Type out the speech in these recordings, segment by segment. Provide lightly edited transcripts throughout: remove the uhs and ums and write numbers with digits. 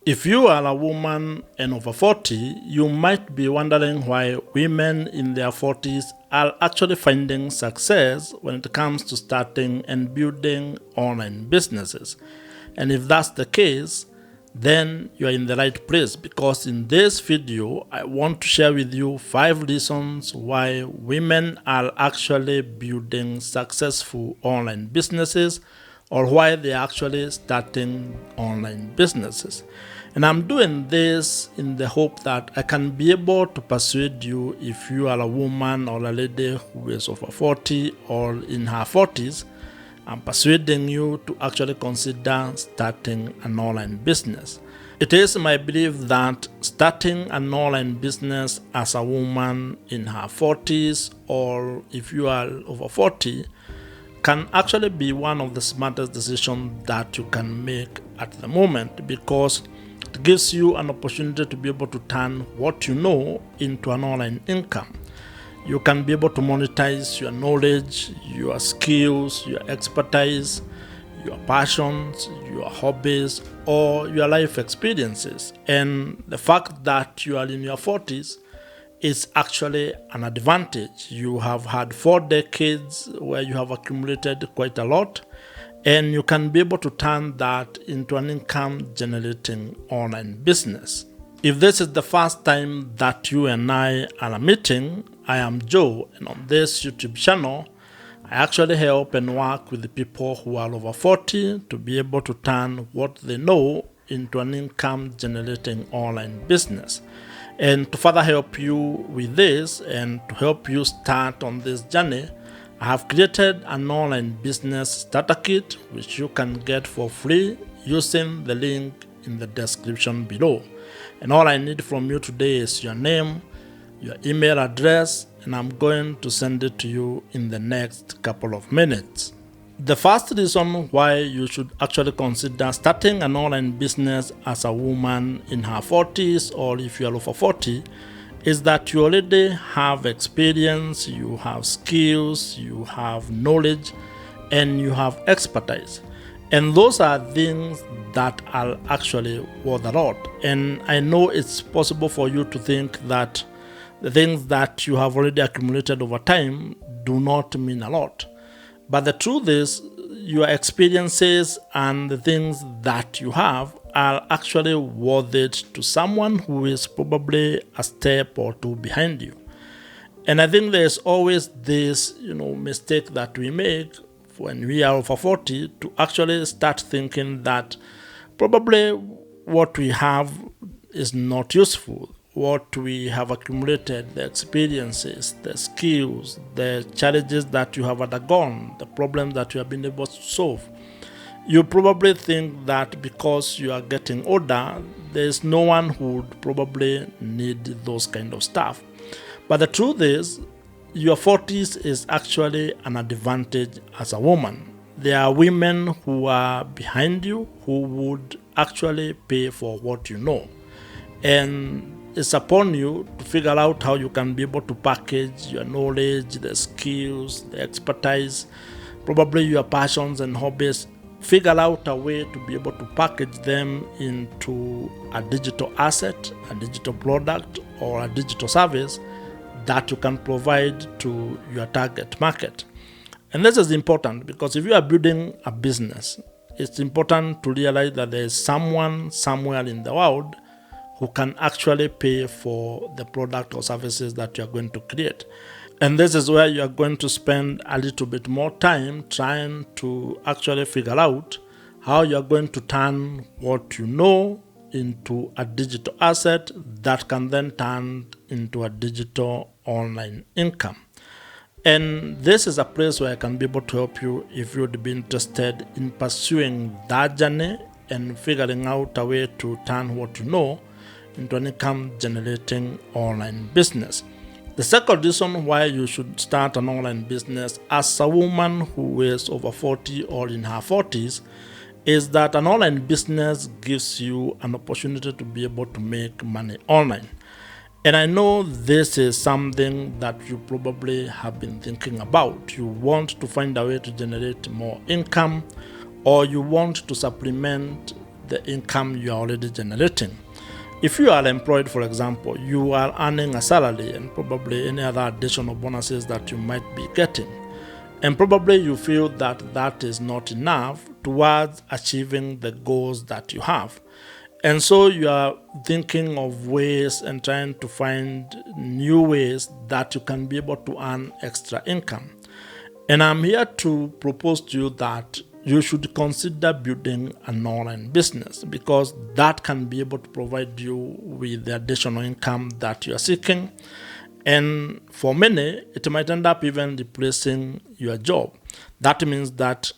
If you are a woman and over 40, you might be wondering why women in their 40s are actually finding success when it comes to starting and building online businesses. And if that's the case, then you are in the right place, because in this video I want to share with you 5 reasons why women are actually building successful online businesses, or why they're actually starting online businesses. And I'm doing this in the hope that I can be able to persuade you, if you are a woman or a lady who is over 40 or in her 40s. I'm persuading you to actually consider starting an online business. It is my belief that starting an online business as a woman in her 40s, or if you are over 40, can actually be one of the smartest decisions that you can make at the moment, because it gives you an opportunity to be able to turn what you know into an online income. You can be able to monetize your knowledge, your skills, your expertise, your passions, your hobbies, or your life experiences. And the fact that you are in your 40s is actually an advantage. You have had 4 decades where you have accumulated quite a lot, and you can be able to turn that into an income generating online business. If this is the first time that you and I are meeting, I am Joe, and on this YouTube channel, I actually help and work with the people who are over 40 to be able to turn what they know into an income generating online business. And to further help you with this and to help you start on this journey, I have created an online business starter kit, which you can get for free using the link in the description below. And all I need from you today is your name, your email address, and I'm going to send it to you in the next couple of minutes. The first reason why you should actually consider starting an online business as a woman in her 40s, or if you are over 40, is that you already have experience, you have skills, you have knowledge, and you have expertise. And those are things that are actually worth a lot. And I know it's possible for you to think that the things that you have already accumulated over time do not mean a lot. But the truth is, your experiences and the things that you have are actually worth it to someone who is probably a step or two behind you. And I think there's always this, mistake that we make when we are over 40, to actually start thinking that probably what we have is not useful. What we have accumulated, the experiences, the skills, the challenges that you have undergone, the problems that you have been able to solve. You probably think that because you are getting older, there's no one who would probably need those kind of stuff. But the truth is, your 40s is actually an advantage as a woman. There are women who are behind you who would actually pay for what you know. And it's upon you to figure out how you can be able to package your knowledge, the skills, the expertise, probably your passions and hobbies. Figure out a way to be able to package them into a digital asset, a digital product, or a digital service that you can provide to your target market. And this is important, because if you are building a business, it's important to realize that there is someone somewhere in the world who can actually pay for the product or services that you are going to create. And this is where you are going to spend a little bit more time trying to actually figure out how you are going to turn what you know into a digital asset that can then turn into a digital online income. And this is a place where I can be able to help you if you would be interested in pursuing that journey and figuring out a way to turn what you know into an income generating online business. The second reason why you should start an online business as a woman who is over 40 or in her 40s is that an online business gives you an opportunity to be able to make money online. And I know this is something that you probably have been thinking about. You want to find a way to generate more income, or you want to supplement the income you are already generating. If you are employed, for example, you are earning a salary and probably any other additional bonuses that you might be getting. And probably you feel that that is not enough towards achieving the goals that you have. And so you are thinking of ways and trying to find new ways that you can be able to earn extra income. And I'm here to propose to you that you should consider building an online business, because that can be able to provide you with the additional income that you are seeking. And for many, it might end up even replacing your job. That means that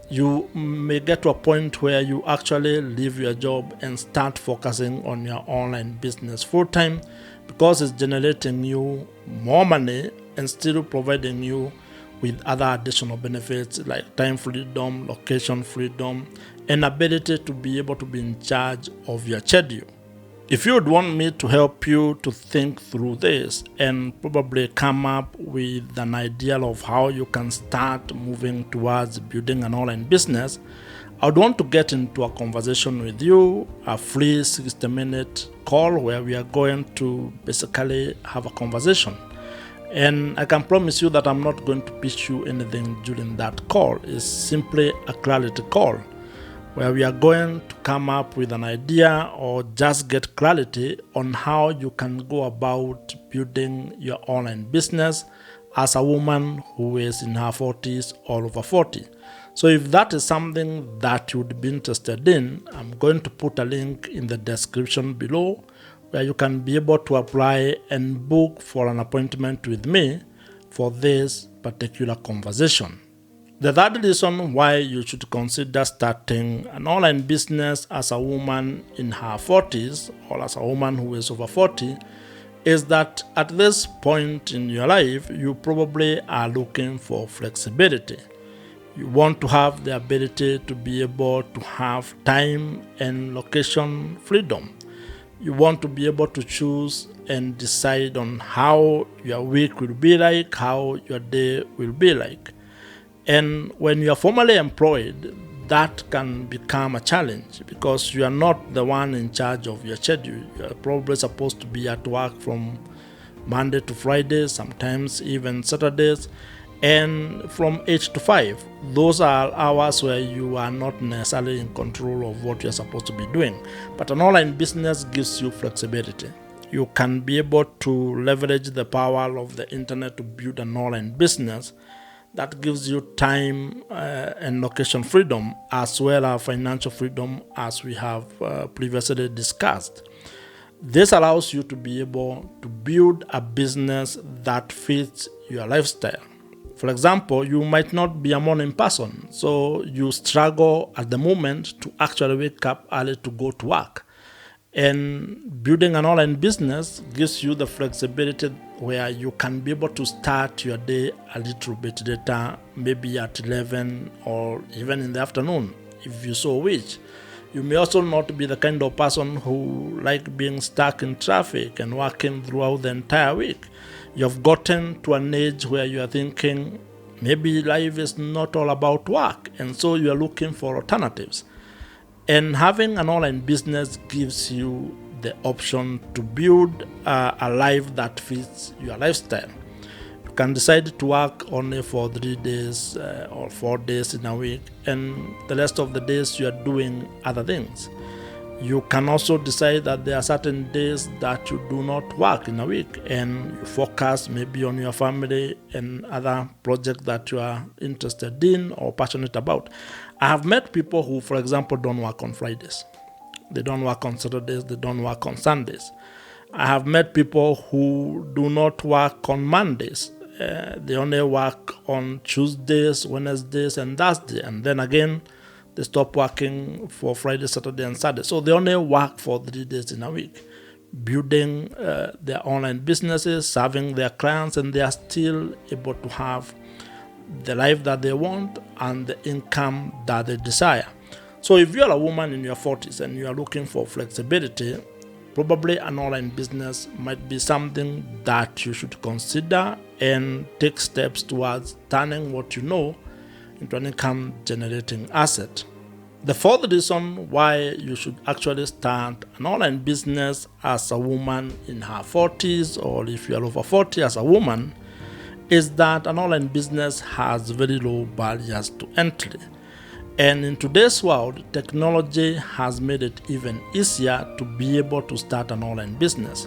you may get to a point where you actually leave your job and start focusing on your online business full time, because it's generating you more money and still providing you with other additional benefits like time freedom, location freedom, and ability to be able to be in charge of your schedule. If you would want me to help you to think through this and probably come up with an idea of how you can start moving towards building an online business, I would want to get into a conversation with you, a free 60-minute call where we are going to basically have a conversation. And I can promise you that I'm not going to pitch you anything during that call. It's simply a clarity call where we are going to come up with an idea or just get clarity on how you can go about building your online business as a woman who is in her 40s or over 40. So if that is something that you would be interested in, I'm going to put a link in the description below where you can be able to apply and book for an appointment with me for this particular conversation. The third reason why you should consider starting an online business as a woman in her 40s or as a woman who is over 40 is that at this point in your life, you probably are looking for flexibility. You want to have the ability to be able to have time and location freedom. You want to be able to choose and decide on how your week will be like, how your day will be like. And when you are formally employed, that can become a challenge because you are not the one in charge of your schedule. You are probably supposed to be at work from Monday to Friday, sometimes even Saturdays, and from 8 to 5. Those are hours where you are not necessarily in control of what you're supposed to be doing. But an online business gives you flexibility. You can be able to leverage the power of the internet to build an online business that gives you time and location freedom, as well as financial freedom, as we have previously discussed. This allows you to be able to build a business that fits your lifestyle. For example, you might not be a morning person, so you struggle at the moment to actually wake up early to go to work. And building an online business gives you the flexibility where you can be able to start your day a little bit later, maybe at 11 or even in the afternoon, if you so wish. You may also not be the kind of person who like being stuck in traffic and working throughout the entire week. You've gotten to an age where you are thinking maybe life is not all about work, and so you are looking for alternatives. And having an online business gives you the option to build a life that fits your lifestyle. You can decide to work only for 3 days or 4 days in a week, and the rest of the days you are doing other things. You can also decide that there are certain days that you do not work in a week and you focus maybe on your family and other projects that you are interested in or passionate about. I have met people who, for example, don't work on Fridays. They don't work on Saturdays. They don't work on Sundays. I have met people who do not work on Mondays. They only work on Tuesdays, Wednesdays, and Thursdays. And then again, they stop working for Friday, Saturday, and Sunday. So they only work for 3 days in a week, building their online businesses, serving their clients, and they are still able to have the life that they want and the income that they desire. So if you're a woman in your 40s and you are looking for flexibility, probably an online business might be something that you should consider and take steps towards turning what you know into an income generating asset. The fourth reason why you should actually start an online business as a woman in her 40s, or if you are over 40 as a woman, is that an online business has very low barriers to entry. And in today's world, technology has made it even easier to be able to start an online business.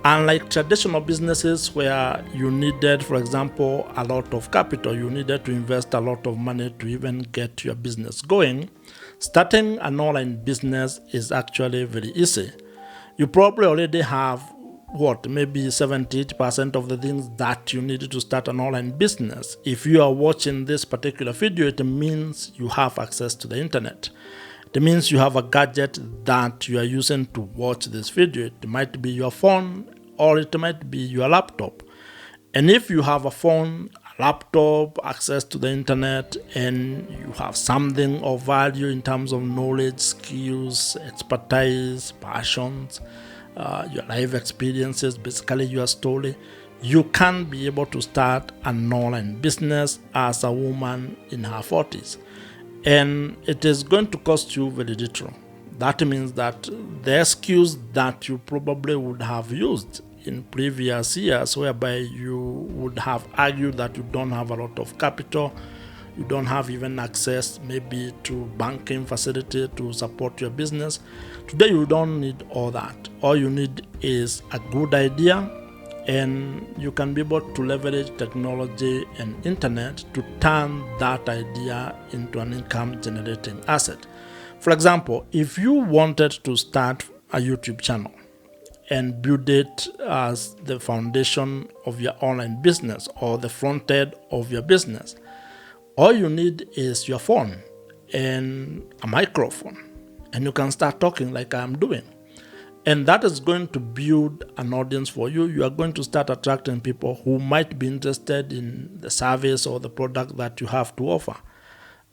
Unlike traditional businesses where you needed, for example, a lot of capital, you needed to invest a lot of money to even get your business going, starting an online business is actually very easy. You probably already have maybe 70-80% of the things that you need to start an online business. If you are watching this particular video, it means you have access to the internet. It means you have a gadget that you are using to watch this video. It might be your phone or it might be your laptop. And if you have a phone, a laptop, access to the internet, and you have something of value in terms of knowledge, skills, expertise, passions, your life experiences, basically your story, you can be able to start an online business as a woman in her 40s. And it is going to cost you very little. That means that the skills that you probably would have used in previous years, whereby you would have argued that you don't have a lot of capital, you don't have even access maybe to banking facility to support your business. Today you don't need all that. All you need is a good idea, and you can be able to leverage technology and internet to turn that idea into an income generating asset. For example, if you wanted to start a YouTube channel and build it as the foundation of your online business or the front end of your business, all you need is your phone and a microphone, and you can start talking like I'm doing. And that is going to build an audience for you. You are going to start attracting people who might be interested in the service or the product that you have to offer.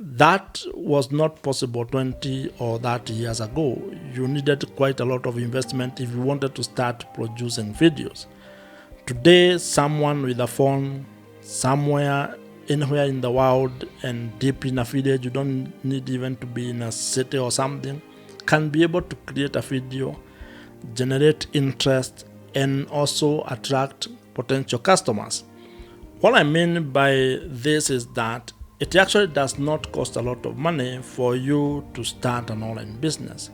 That was not possible 20 or 30 years ago. You needed quite a lot of investment if you wanted to start producing videos. Today, someone with a phone somewhere, anywhere in the world, and deep in a village, you don't need even to be in a city or something, can be able to create a video, generate interest, and also attract potential customers. What I mean by this is that it actually does not cost a lot of money for you to start an online business.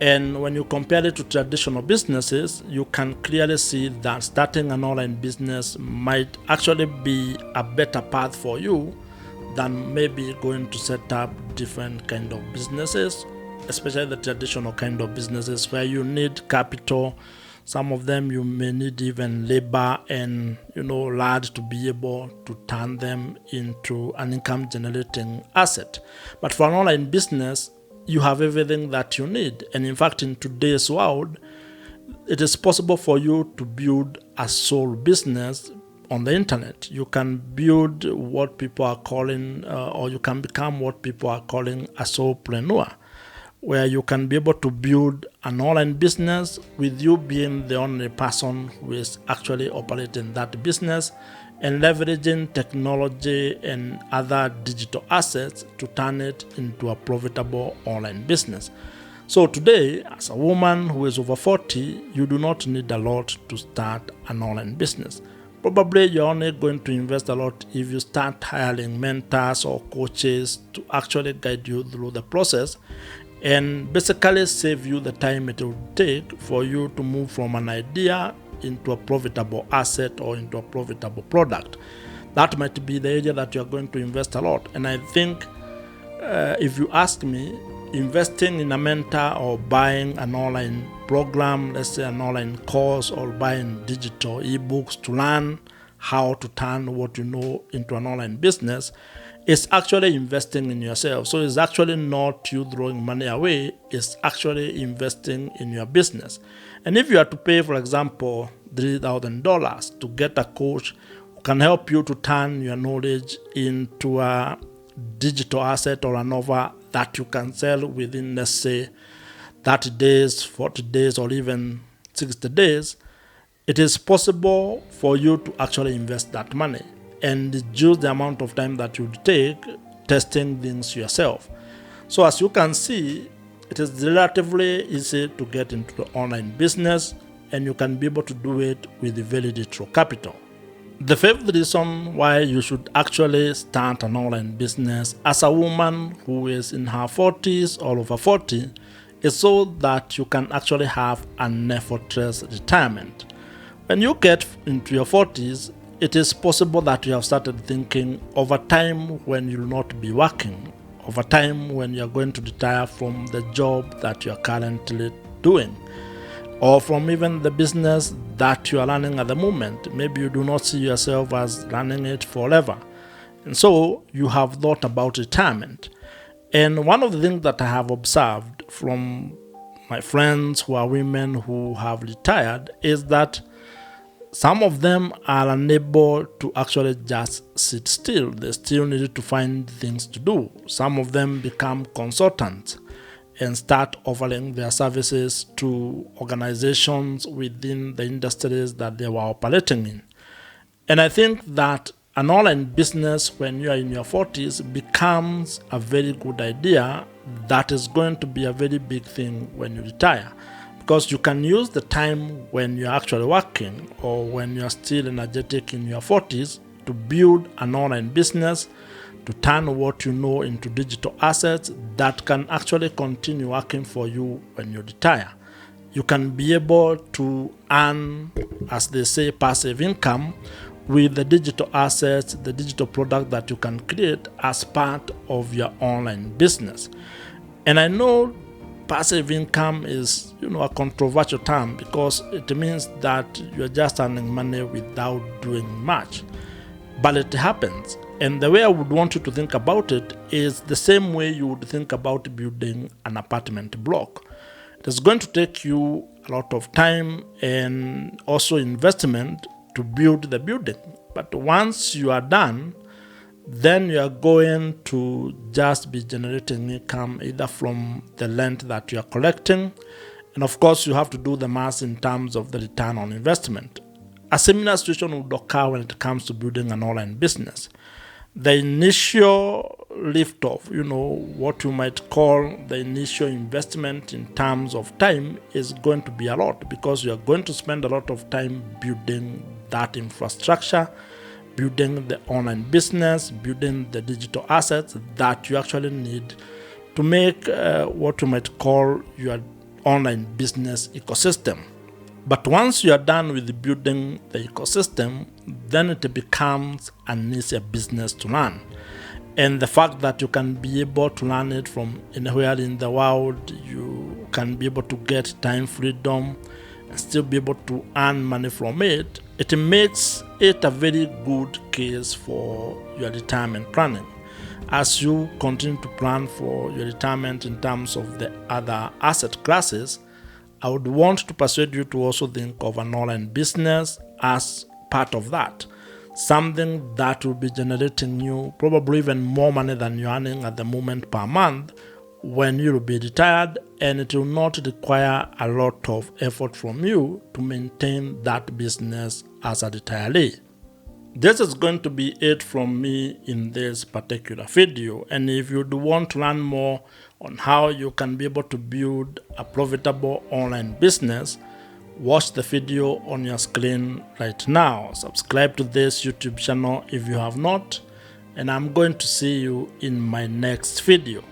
And when you compare it to traditional businesses, you can clearly see that starting an online business might actually be a better path for you than maybe going to set up different kind of businesses, especially the traditional kind of businesses where you need capital. Some of them you may need even labor and land to be able to turn them into an income generating asset. But for an online business, you have everything that you need. And in fact, in today's world, it is possible for you to build a sole business on the internet. You can build what people are calling, or you can become what people are calling a solopreneur, where you can be able to build an online business with you being the only person who is actually operating that business and leveraging technology and other digital assets to turn it into a profitable online business. So today, as a woman who is over 40, you do not need a lot to start an online business. Probably you're only going to invest a lot if you start hiring mentors or coaches to actually guide you through the process and basically save you the time it will take for you to move from an idea into a profitable asset or into a profitable product. That might be the area that you're going to invest a lot. And I think if you ask me, investing in a mentor or buying an online program, let's say an online course, or buying digital ebooks to learn how to turn what you know into an online business is actually investing in yourself. So it's actually not you throwing money away, it's actually investing in your business. And if you are to pay, for example, $3,000 to get a coach who can help you to turn your knowledge into a digital asset or an offer that you can sell within, let's say, 30 days, 40 days, or even 60 days, it is possible for you to actually invest that money and reduce the amount of time that you take testing things yourself. So as you can see, it is relatively easy to get into the online business, and you can be able to do it with very little capital. The fifth reason why you should actually start an online business as a woman who is in her 40s or over 40 is so that you can actually have an effortless retirement. When you get into your 40s, it is possible that you have started thinking of a time when you will not be working, of a time when you are going to retire from the job that you are currently doing, or from even the business that you are running at the moment. Maybe you do not see yourself as running it forever. And so you have thought about retirement. And one of the things that I have observed from my friends who are women who have retired is that some of them are unable to actually just sit still. They still need to find things to do. Some of them become consultants and start offering their services to organizations within the industries that they were operating in. And I think that an online business when you are in your 40s becomes a very good idea that is going to be a very big thing when you retire, because you can use the time when you're actually working or when you're still energetic in your 40s to build an online business, to turn what you know into digital assets that can actually continue working for you when you retire. You can be able to earn, as they say, passive income with the digital assets, the digital product that you can create as part of your online business. And I know passive income is, a controversial term because it means that you're just earning money without doing much. But it happens. And the way I would want you to think about it is the same way you would think about building an apartment block. It is going to take you a lot of time and also investment to build the building. But once you are done, then you are going to just be generating income either from the rent that you are collecting. And of course, you have to do the math in terms of the return on investment. A similar situation would occur when it comes to building an online business. The initial lift off, what you might call the initial investment in terms of time is going to be a lot, because you are going to spend a lot of time building that infrastructure, building the online business, building the digital assets that you actually need to make what you might call your online business ecosystem. But once you are done with building the ecosystem, then it becomes an easier business to run. And the fact that you can be able to run it from anywhere in the world, you can be able to get time freedom and still be able to earn money from it, it makes it a very good case for your retirement planning. As you continue to plan for your retirement in terms of the other asset classes, I would want to persuade you to also think of an online business as part of that. Something that will be generating you probably even more money than you're earning at the moment per month when you will be retired, and it will not require a lot of effort from you to maintain that business as a retiree. This is going to be it from me in this particular video, and if you do want to learn more on how you can be able to build a profitable online business, watch the video on your screen right now. Subscribe to this YouTube channel if you have not, and I'm going to see you in my next video.